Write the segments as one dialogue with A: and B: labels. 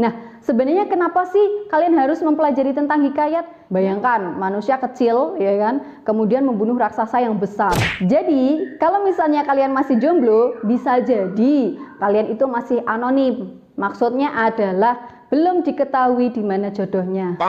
A: Nah, sebenarnya kenapa sih kalian harus mempelajari tentang hikayat? Bayangkan, manusia kecil, ya kan, kemudian membunuh raksasa yang besar. Jadi, kalau misalnya kalian masih jomblo, bisa jadi kalian itu masih anonim. Maksudnya adalah belum diketahui di mana jodohnya.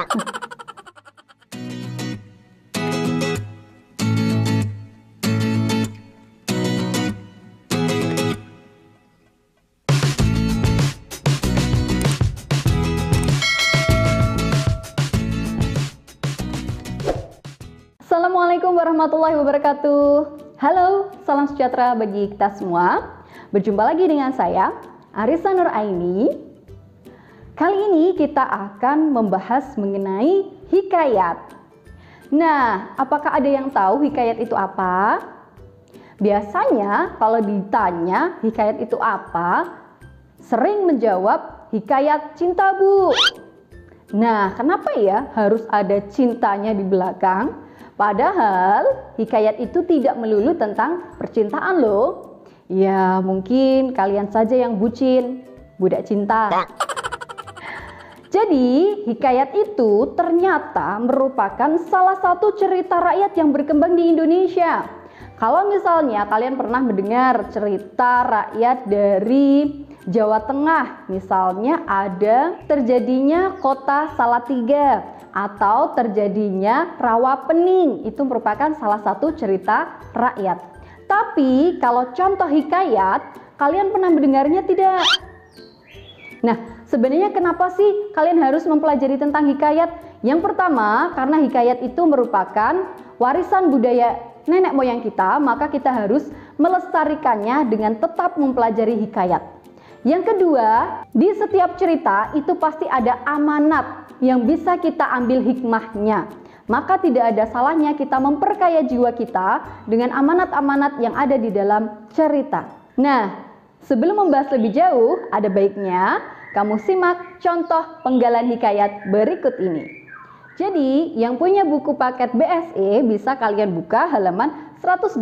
A: Assalamualaikum warahmatullahi wabarakatuh. Halo, salam sejahtera bagi kita semua. Berjumpa lagi dengan saya, Arisa Nuraini. Kali ini kita akan membahas mengenai hikayat. Nah, apakah ada yang tahu hikayat itu apa? Biasanya kalau ditanya hikayat itu apa, sering menjawab hikayat cinta, Bu. Nah, kenapa ya harus ada cintanya di belakang? Padahal hikayat itu tidak melulu tentang percintaan loh. Ya mungkin kalian saja yang bucin, budak cinta. Jadi hikayat itu ternyata merupakan salah satu cerita rakyat yang berkembang di Indonesia. Kalau misalnya kalian pernah mendengar cerita rakyat dari Jawa Tengah, misalnya ada terjadinya kota Salatiga atau terjadinya Rawapening, itu merupakan salah satu cerita rakyat. Tapi kalau contoh hikayat, kalian pernah mendengarnya tidak? Nah, sebenarnya kenapa sih kalian harus mempelajari tentang hikayat? Yang pertama, karena hikayat itu merupakan warisan budaya nenek moyang kita, maka kita harus melestarikannya dengan tetap mempelajari hikayat. Yang kedua, di setiap cerita itu pasti ada amanat yang bisa kita ambil hikmahnya. Maka tidak ada salahnya kita memperkaya jiwa kita dengan amanat-amanat yang ada di dalam cerita. Nah, sebelum membahas lebih jauh, ada baiknya kamu simak contoh penggalan hikayat berikut ini. Jadi, yang punya buku paket BSE bisa kalian buka halaman 108.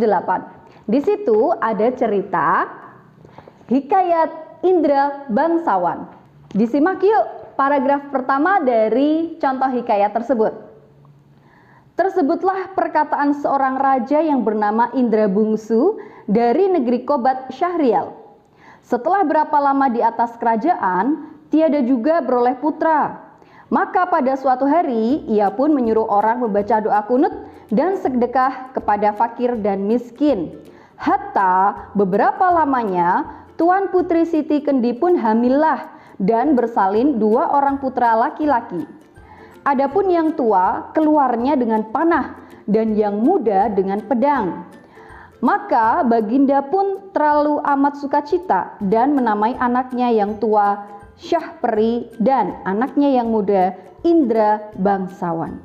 A: Di situ ada cerita hikayat Indra Bangsawan. Disimak yuk paragraf pertama dari contoh hikayat tersebut. Tersebutlah perkataan seorang raja yang bernama Indra Bungsu dari negeri Kobat Syahrial. Setelah berapa lama di atas kerajaan, tiada juga beroleh putra. Maka pada suatu hari, ia pun menyuruh orang membaca doa kunut dan sedekah kepada fakir dan miskin. Hatta beberapa lamanya, Tuan Putri Siti Kendi pun hamillah dan bersalin 2 orang putra laki-laki. Adapun yang tua keluarnya dengan panah dan yang muda dengan pedang. Maka Baginda pun terlalu amat sukacita dan menamai anaknya yang tua Syahperi dan anaknya yang muda Indra Bangsawan.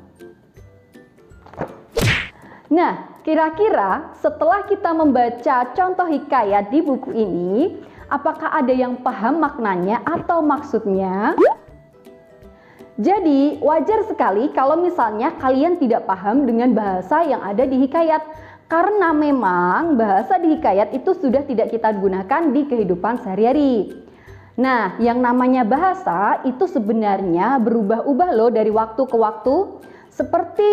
A: Nah, kira-kira setelah kita membaca contoh hikayat di buku ini, apakah ada yang paham maknanya atau maksudnya? Jadi, wajar sekali kalau misalnya kalian tidak paham dengan bahasa yang ada di hikayat, karena memang bahasa di hikayat itu sudah tidak kita gunakan di kehidupan sehari-hari. Nah, yang namanya bahasa itu sebenarnya berubah-ubah loh dari waktu ke waktu. Seperti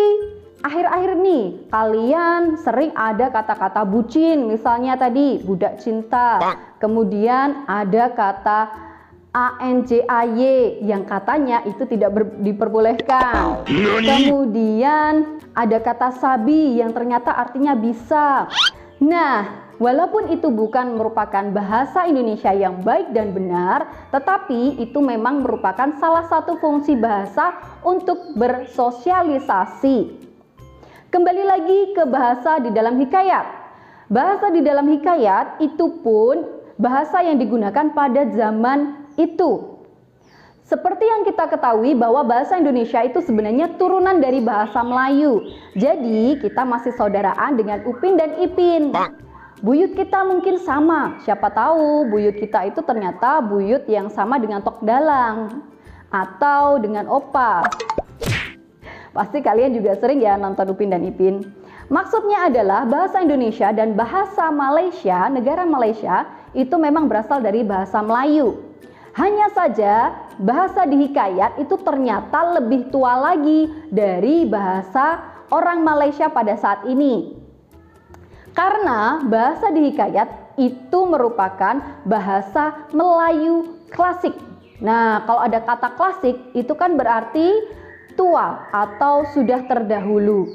A: akhir-akhir nih, kalian sering ada kata-kata bucin, misalnya tadi budak cinta. Kemudian ada kata ANJAY yang katanya itu tidak diperbolehkan. Kemudian ada kata sabi yang ternyata artinya bisa. Nah, walaupun itu bukan merupakan bahasa Indonesia yang baik dan benar, tetapi itu memang merupakan salah satu fungsi bahasa untuk bersosialisasi. Kembali lagi ke bahasa di dalam hikayat. Bahasa di dalam hikayat itu pun bahasa yang digunakan pada zaman itu. Seperti yang kita ketahui bahwa bahasa Indonesia itu sebenarnya turunan dari bahasa Melayu. Jadi kita masih saudaraan dengan Upin dan Ipin. Buyut kita mungkin sama, siapa tahu buyut kita itu ternyata buyut yang sama dengan Tok Dalang atau dengan Opa. Pasti kalian juga sering ya nonton Upin dan Ipin. Maksudnya adalah bahasa Indonesia dan bahasa Malaysia, negara Malaysia itu memang berasal dari bahasa Melayu. Hanya saja bahasa di hikayat itu ternyata lebih tua lagi dari bahasa orang Malaysia pada saat ini. Karena bahasa di hikayat itu merupakan bahasa Melayu klasik. Nah, kalau ada kata klasik itu kan berarti tua atau sudah terdahulu.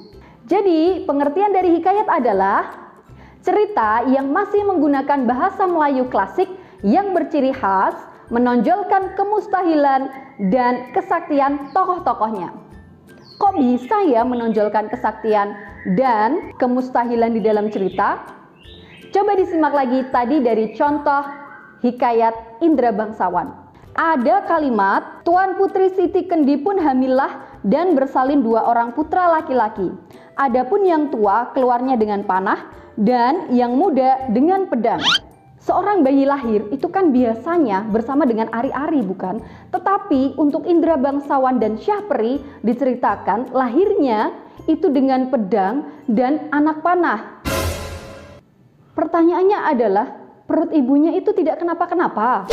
A: Jadi, pengertian dari hikayat adalah cerita yang masih menggunakan bahasa Melayu klasik yang berciri khas, menonjolkan kemustahilan dan kesaktian tokoh-tokohnya. Kok bisa ya menonjolkan kesaktian dan kemustahilan di dalam cerita? Coba disimak lagi tadi dari contoh hikayat Indra Bangsawan. Ada kalimat, Tuan Putri Siti Kendi pun hamilah dan bersalin 2 orang putra laki-laki. Adapun yang tua keluarnya dengan panah dan yang muda dengan pedang. Seorang bayi lahir itu kan biasanya bersama dengan ari-ari, bukan? Tetapi untuk Indra Bangsawan dan Syahperi diceritakan lahirnya itu dengan pedang dan anak panah. Pertanyaannya adalah, perut ibunya itu tidak kenapa-kenapa.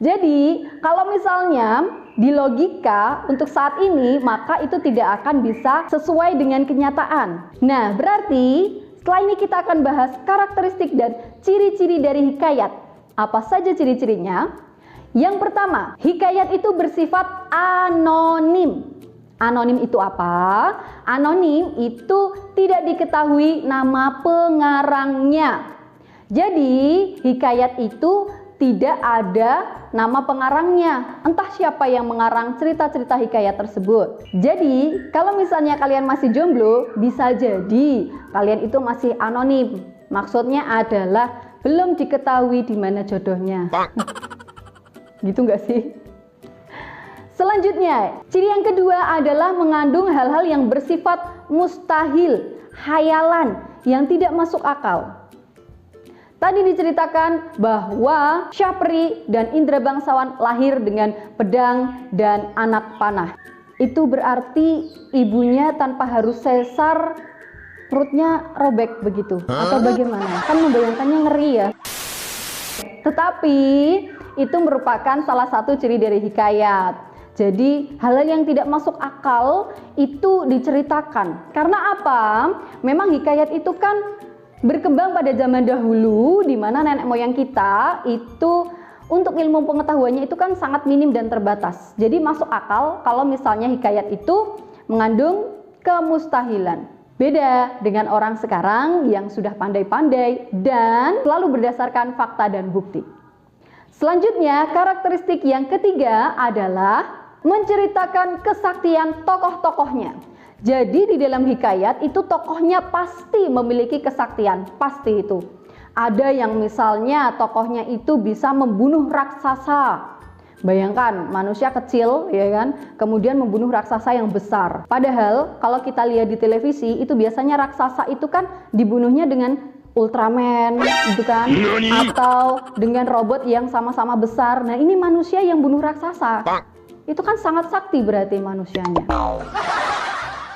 A: Jadi, kalau misalnya di logika untuk saat ini, maka itu tidak akan bisa sesuai dengan kenyataan. Nah, berarti setelah ini kita akan bahas karakteristik dan ciri-ciri dari hikayat. Apa saja ciri-cirinya? Yang pertama, hikayat itu bersifat anonim. Anonim itu apa? Anonim itu tidak diketahui nama pengarangnya. Jadi, hikayat itu tidak ada nama pengarangnya. Entah siapa yang mengarang cerita-cerita hikayat tersebut. Jadi, kalau misalnya kalian masih jomblo, bisa jadi kalian itu masih anonim. Maksudnya adalah belum diketahui di mana jodohnya. Gitu nggak sih? Selanjutnya, ciri yang kedua adalah mengandung hal-hal yang bersifat mustahil, khayalan, yang tidak masuk akal. Tadi diceritakan bahwa Syahperi dan Indra Bangsawan lahir dengan pedang dan anak panah. Itu berarti ibunya tanpa harus sesar, perutnya robek begitu, atau bagaimana? Kan membayangkannya ngeri ya. Tetapi itu merupakan salah satu ciri dari hikayat. Jadi hal-hal yang tidak masuk akal itu diceritakan. Karena apa? Memang hikayat itu kan berkembang pada zaman dahulu, di mana nenek moyang kita itu untuk ilmu pengetahuannya itu kan sangat minim dan terbatas. Jadi masuk akal kalau misalnya hikayat itu mengandung kemustahilan. Beda dengan orang sekarang yang sudah pandai-pandai dan selalu berdasarkan fakta dan bukti. Selanjutnya, karakteristik yang ketiga adalah menceritakan kesaktian tokoh-tokohnya. Jadi di dalam hikayat itu tokohnya pasti memiliki kesaktian, pasti itu. Ada yang misalnya tokohnya itu bisa membunuh raksasa. Bayangkan manusia kecil ya kan, kemudian membunuh raksasa yang besar. Padahal kalau kita lihat di televisi itu biasanya raksasa itu kan dibunuhnya dengan Ultraman gitu kan, atau dengan robot yang sama-sama besar. Nah, ini manusia yang bunuh raksasa. Itu kan sangat sakti berarti manusianya.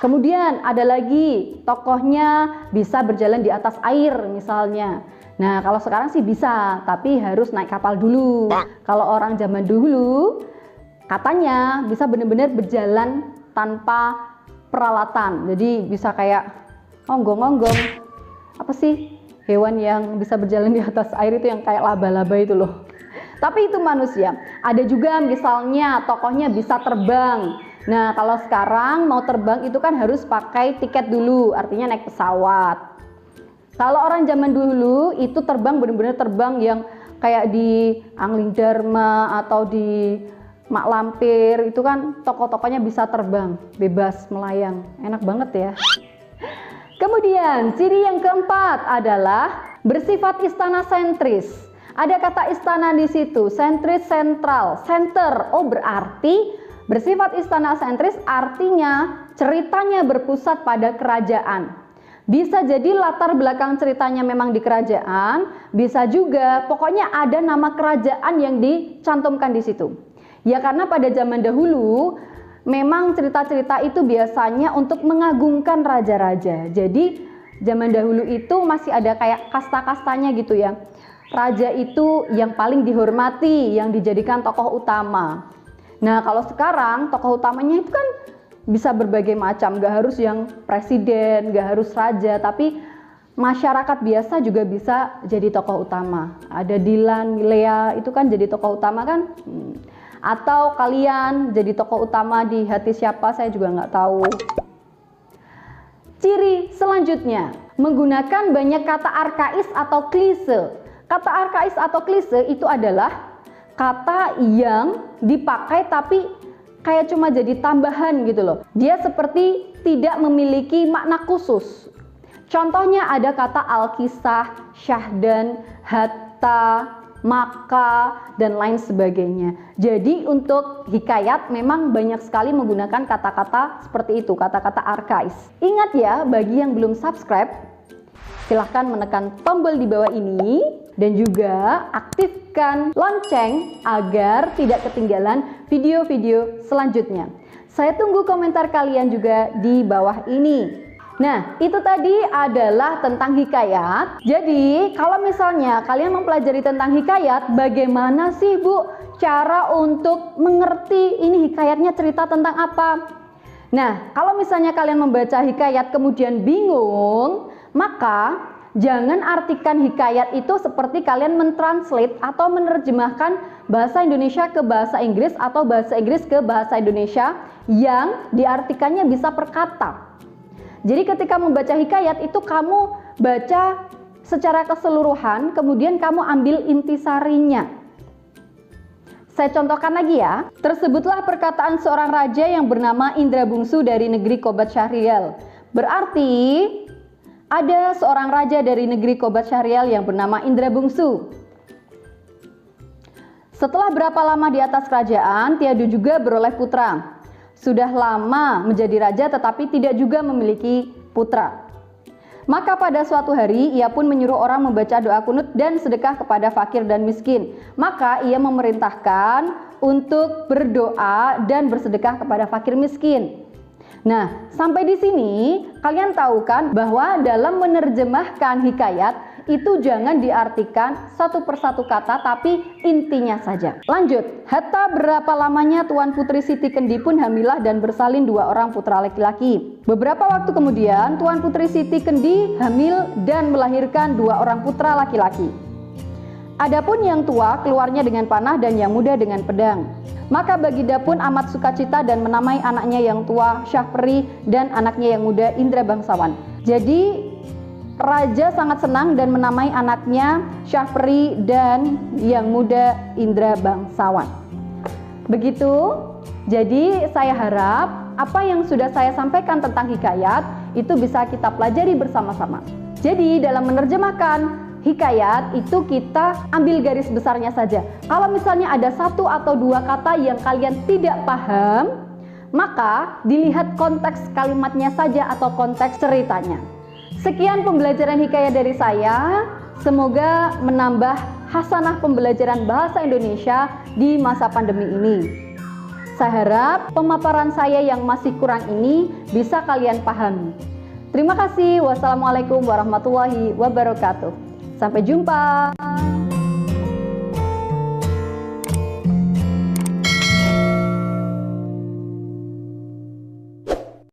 A: Kemudian ada lagi tokohnya bisa berjalan di atas air misalnya. Nah, kalau sekarang sih bisa, tapi harus naik kapal dulu. Kalau orang zaman dulu katanya bisa benar-benar berjalan tanpa peralatan. Jadi bisa kayak onggong-onggong. Apa sih hewan yang bisa berjalan di atas air itu yang kayak laba-laba itu loh. Tapi itu manusia. Ada juga misalnya tokohnya bisa terbang. Nah, kalau sekarang mau terbang itu kan harus pakai tiket dulu, artinya naik pesawat. Kalau orang zaman dulu itu terbang benar-benar terbang yang kayak di Angling Dharma atau di Mak Lampir, itu kan tokoh-tokohnya bisa terbang, bebas melayang. Enak banget ya. Kemudian, ciri yang keempat adalah bersifat istana sentris. Ada kata istana di situ, sentris, sentral, center. Oh, berarti bersifat istana sentris artinya ceritanya berpusat pada kerajaan. Bisa jadi latar belakang ceritanya memang di kerajaan, bisa juga pokoknya ada nama kerajaan yang dicantumkan di situ. Ya karena pada zaman dahulu memang cerita-cerita itu biasanya untuk mengagungkan raja-raja. Jadi zaman dahulu itu masih ada kayak kasta-kastanya gitu ya. raja itu yang paling dihormati, yang dijadikan tokoh utama. Nah, kalau sekarang tokoh utamanya itu kan bisa berbagai macam, gak harus yang presiden, gak harus raja, tapi masyarakat biasa juga bisa jadi tokoh utama. Ada Dilan, Milea, itu kan jadi tokoh utama kan? Atau kalian jadi tokoh utama di hati siapa, saya juga nggak tahu. Ciri selanjutnya, menggunakan banyak kata arkais atau klise. Kata arkais atau klise itu adalah kata yang dipakai tapi kayak cuma jadi tambahan gitu loh. Dia seperti tidak memiliki makna khusus. Contohnya ada kata alkisah, syahdan, hatta, maka, dan lain sebagainya. Jadi untuk hikayat memang banyak sekali menggunakan kata-kata seperti itu, kata-kata arkais. Ingat ya, bagi yang belum subscribe, silahkan menekan tombol di bawah ini dan juga aktifkan lonceng agar tidak ketinggalan video-video selanjutnya. Saya tunggu komentar kalian juga di bawah ini. Nah, itu tadi adalah tentang hikayat. Jadi, kalau misalnya kalian mempelajari tentang hikayat, bagaimana sih Bu cara untuk mengerti ini hikayatnya cerita tentang apa? Nah, kalau misalnya kalian membaca hikayat kemudian bingung, maka jangan artikan hikayat itu seperti kalian mentranslate atau menerjemahkan bahasa Indonesia ke bahasa Inggris atau bahasa Inggris ke bahasa Indonesia yang diartikannya bisa per kata. Jadi ketika membaca hikayat itu kamu baca secara keseluruhan, kemudian kamu ambil intisarinya. Saya contohkan lagi ya. Tersebutlah perkataan seorang raja yang bernama Indra Bungsu dari negeri Kobat Syahrial. Berarti ada seorang raja dari negeri Kobat Syahrial yang bernama Indra Bungsu. Setelah berapa lama di atas kerajaan, Tiadu juga beroleh putra. Sudah lama menjadi raja tetapi tidak juga memiliki putra. Maka pada suatu hari ia pun menyuruh orang membaca doa kunut dan sedekah kepada fakir dan miskin. Maka ia memerintahkan untuk berdoa dan bersedekah kepada fakir miskin. Nah, sampai di sini kalian tahu kan bahwa dalam menerjemahkan hikayat itu jangan diartikan satu persatu kata tapi intinya saja. Lanjut, hatta berapa lamanya Tuan Putri Siti Kendi pun hamilah dan bersalin 2 orang putra laki-laki. Beberapa waktu kemudian Tuan Putri Siti Kendi hamil dan melahirkan 2 orang putra laki-laki. Adapun yang tua keluarnya dengan panah dan yang muda dengan pedang. Maka Baginda pun amat sukacita dan menamai anaknya yang tua Syahperi dan anaknya yang muda Indra Bangsawan. Jadi raja sangat senang dan menamai anaknya Syahperi dan yang muda Indra Bangsawan. Begitu. Jadi saya harap apa yang sudah saya sampaikan tentang hikayat itu bisa kita pelajari bersama-sama. Jadi dalam menerjemahkan hikayat itu kita ambil garis besarnya saja. Kalau misalnya ada 1 atau 2 kata yang kalian tidak paham, maka dilihat konteks kalimatnya saja atau konteks ceritanya. Sekian pembelajaran hikayat dari saya. Semoga menambah hasanah pembelajaran bahasa Indonesia di masa pandemi ini. Saya harap pemaparan saya yang masih kurang ini bisa kalian pahami. Terima kasih. Wassalamualaikum warahmatullahi wabarakatuh. Sampai jumpa.